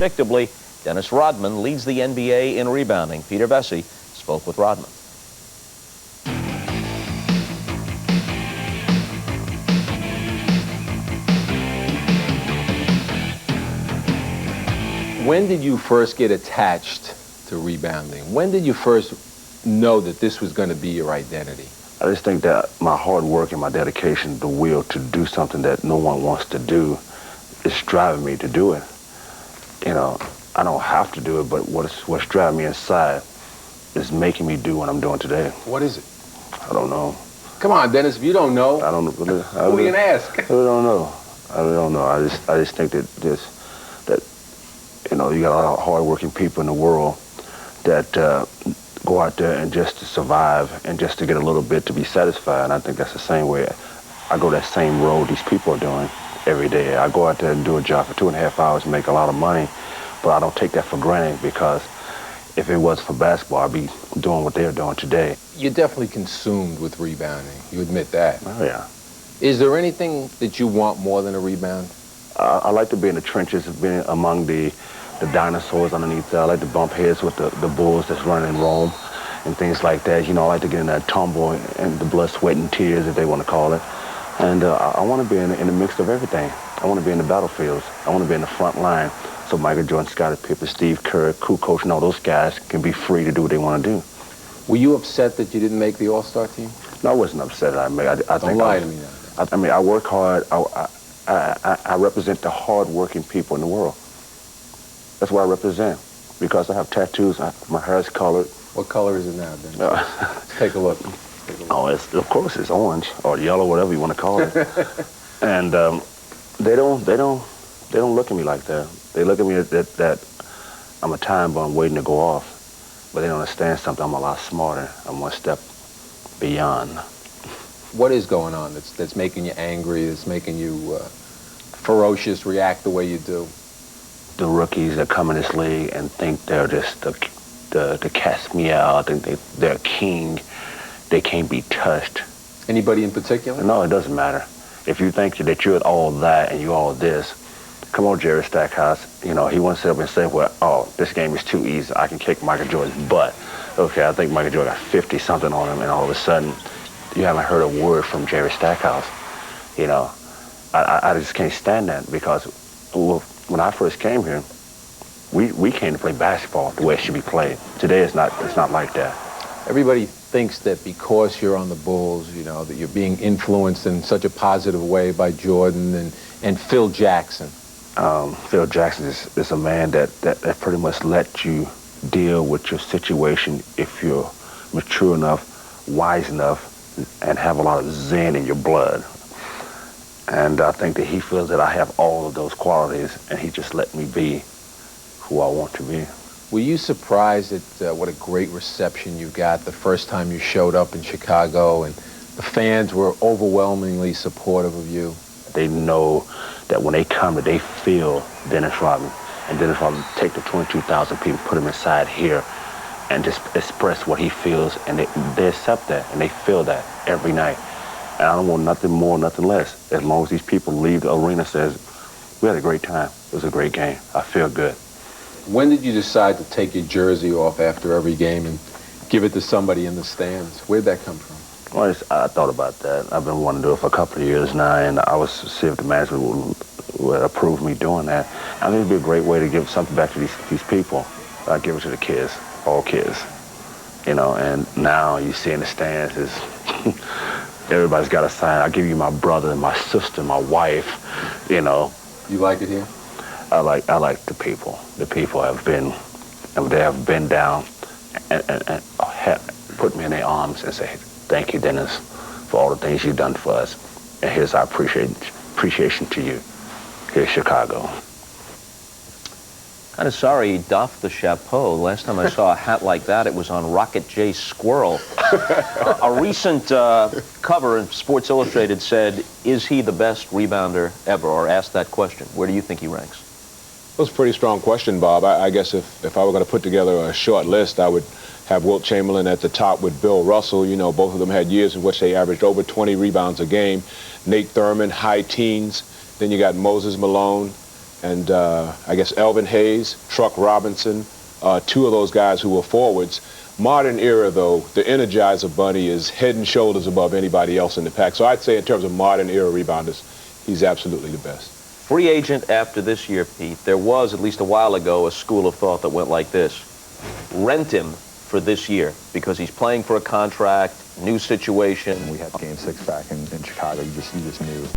Predictably, Dennis Rodman leads the NBA in rebounding. Peter Vesey spoke with Rodman. When did you first get attached to rebounding? When did you first know that this was going to be your identity? I just think that my hard work and my dedication, the will to do something that no one wants to do, is driving me to do it. You know, I don't have to do it, but what's driving me inside is making me do what I'm doing today. What is it? I don't know. Come on, Dennis, if you don't know, I don't know. who are we going to ask? I really don't know. I really don't know. I just think that you know, you got a lot of hard-working people in the world that go out there and just to survive and just to get a little bit to be satisfied. And I think that's the same way I go that same road these people are doing every day. I go out there and do a job for 2.5 hours and make a lot of money, but I don't take that for granted, because if it wasn't for basketball, I'd be doing what they're doing today. You're definitely consumed with rebounding. You admit that. Oh, yeah. Is there anything that you want more than a rebound? I like to be in the trenches, being among the dinosaurs underneath there. I like to bump heads with the bulls that's running in Rome and things like that. You know, I like to get in that tumble and the blood, sweat, and tears, if they want to call it. And I want to be in the mix of everything. I want to be in the battlefields. I want to be in the front line, so Michael Jordan, Scottie Pippen, Steve Kerr, Kukoc, and all those guys can be free to do what they want to do. Were you upset that you didn't make the All-Star team? No, I wasn't upset. I Don't lie to me now. I mean, I work hard. I represent the hard-working people in the world. That's what I represent, because I have tattoos. My hair is colored. What color is it now, then? Take a look. Oh, of course it's orange or yellow, whatever you want to call it. And they don't look at me like that. They look at me that I'm a time bomb waiting to go off, but they don't understand something. I'm a lot smarter. I'm one step beyond. What is going on that's making you angry, that's making you ferocious, react the way you do? The rookies that come in this league and think they're just the cat's meow, think they're king. They can't be touched. Anybody in particular? No, it doesn't matter. If you think that you're all that and you're all this, come on, Jerry Stackhouse. You know, he wants to sit up and say, well, oh, this game is too easy. I can kick Michael Jordan's butt. Okay, I think Michael Jordan got 50-something on him, and all of a sudden, you haven't heard a word from Jerry Stackhouse. You know, I just can't stand that, because when I first came here, we came to play basketball the way it should be played. Today, it's not like that. Everybody thinks that because you're on the Bulls, you know, that you're being influenced in such a positive way by Jordan and Phil Jackson. Phil Jackson is a man that pretty much lets you deal with your situation if you're mature enough, wise enough, and have a lot of zen in your blood. And I think that he feels that I have all of those qualities, and he just let me be who I want to be. Were you surprised at what a great reception you got the first time you showed up in Chicago, and the fans were overwhelmingly supportive of you? They know that when they come, that they feel Dennis Rodman. And Dennis Rodman take the 22,000 people, put them inside here, and just express what he feels, and they accept that, and they feel that every night. And I don't want nothing more, nothing less. As long as these people leave the arena says, we had a great time. It was a great game. I feel good. When did you decide to take your jersey off after every game and give it to somebody in the stands? Where'd that come from? Well, I thought about that. I've been wanting to do it for a couple of years now, and I was to see if the management would approve me doing that. I think it'd be a great way to give something back to these people. I give it to the kids, all kids, you know. And now you see in the stands is everybody's got a sign. I give you my brother, my sister, my wife, you know. You like it here? I like the people. The people have been down and put me in their arms and say, thank you, Dennis, for all the things you've done for us. And here's our appreciation to you. Here's Chicago. Kind of sorry he doffed the chapeau. Last time I saw a hat like that, it was on Rocket J. Squirrel. A recent cover in Sports Illustrated said, is he the best rebounder ever? Or asked that question. Where do you think he ranks? That was a pretty strong question, Bob. I guess if I were going to put together a short list, I would have Wilt Chamberlain at the top with Bill Russell. You know, both of them had years in which they averaged over 20 rebounds a game. Nate Thurman, high teens. Then you got Moses Malone, and I guess Elvin Hayes, Truck Robinson, two of those guys who were forwards. Modern era, though, the Energizer Bunny is head and shoulders above anybody else in the pack. So I'd say in terms of modern era rebounders, he's absolutely the best. Free agent after this year, Pete. There was, at least a while ago, a school of thought that went like this. Rent him for this year because he's playing for a contract, new situation. We had Game 6 back in Chicago. You just knew